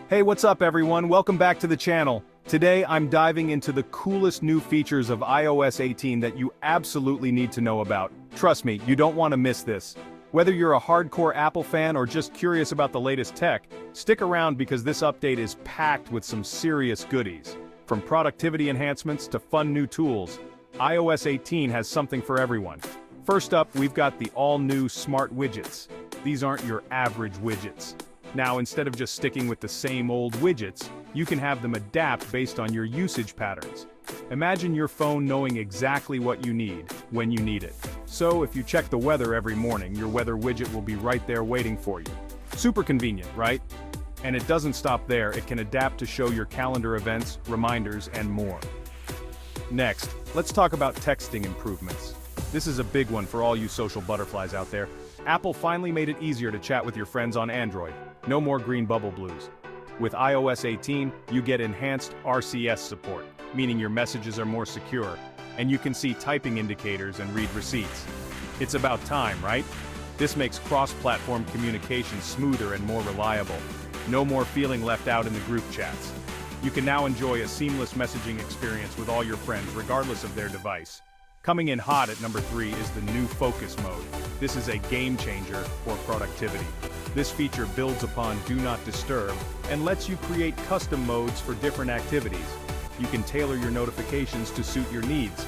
Hey, what's up everyone? Welcome back to the channel. Today I'm diving into the coolest new features of iOS 18 that you absolutely need to know about. Trust me, you don't want to miss this. Whether you're a hardcore Apple fan or just curious about the latest tech, stick around because this update is packed with some serious goodies. From productivity enhancements to fun new tools, iOS 18 has something for everyone. First up, we've got the all-new Smart Widgets. These aren't your average widgets. Now, instead of just sticking with the same old widgets, you can have them adapt based on your usage patterns. Imagine your phone knowing exactly what you need, when you need it. So, if you check the weather every morning, your weather widget will be right there waiting for you. Super convenient, right? And it doesn't stop there, it can adapt to show your calendar events, reminders, and more. Next, let's talk about texting improvements. This is a big one for all you social butterflies out there. Apple finally made it easier to chat with your friends on Android. No more green bubble blues. With iOS 18, you get enhanced RCS support, meaning your messages are more secure, and you can see typing indicators and read receipts. It's about time, right? This makes cross-platform communication smoother and more reliable. No more feeling left out in the group chats. You can now enjoy a seamless messaging experience with all your friends regardless of their device. Coming in hot at number 3 is the new Focus Mode. This is a game changer for productivity. This feature builds upon Do Not Disturb and lets you create custom modes for different activities. You can tailor your notifications to suit your needs.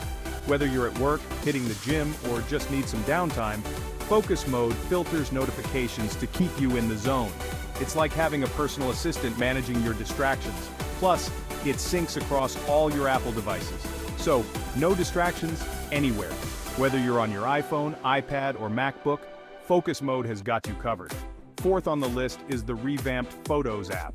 Whether you're at work, hitting the gym, or just need some downtime, Focus Mode filters notifications to keep you in the zone. It's like having a personal assistant managing your distractions. Plus, it syncs across all your Apple devices. So, no distractions anywhere. Whether you're on your iPhone, iPad, or MacBook, Focus Mode has got you covered. Fourth on the list is the Revamped Photos App.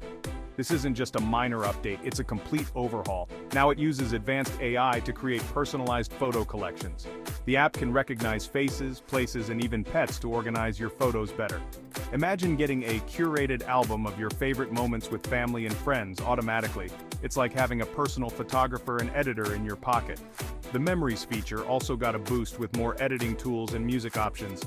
This isn't just a minor update, it's a complete overhaul. Now it uses advanced AI to create personalized photo collections. The app can recognize faces, places, and even pets to organize your photos better. Imagine getting a curated album of your favorite moments with family and friends automatically. It's like having a personal photographer and editor in your pocket. The Memories feature also got a boost with more editing tools and music options.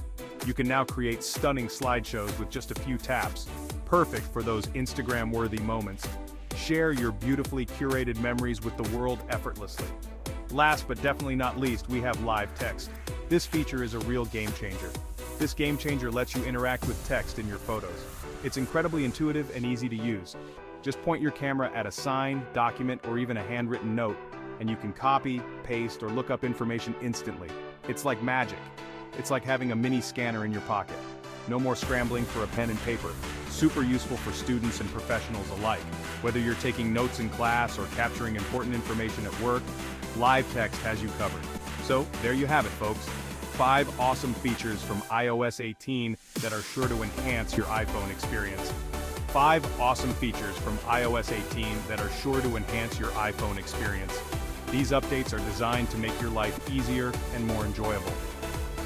You can now create stunning slideshows with just a few taps. Perfect for those Instagram-worthy moments. Share your beautifully curated memories with the world effortlessly. Last but definitely not least, we have live text. This feature is a real game changer. This game changer lets you interact with text in your photos. It's incredibly intuitive and easy to use. Just point your camera at a sign, document, or even a handwritten note, and you can copy, paste, or look up information instantly. It's like magic. It's like having a mini scanner in your pocket. No more scrambling for a pen and paper. Super useful for students and professionals alike. Whether you're taking notes in class or capturing important information at work, live text has you covered. So, there you have it, folks. 5 awesome features from iOS 18 that are sure to enhance your iPhone experience. 5 awesome features from iOS 18 that are sure to enhance your iPhone experience. These updates are designed to make your life easier and more enjoyable.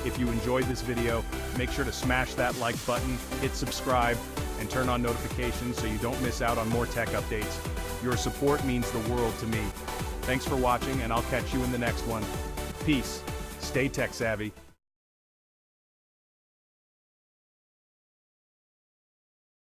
If you enjoyed this video, make sure to smash that like button, hit subscribe, and turn on notifications so you don't miss out on more tech updates. Your support means the world to me. Thanks for watching, and I'll catch you in the next one. Peace. Stay tech savvy.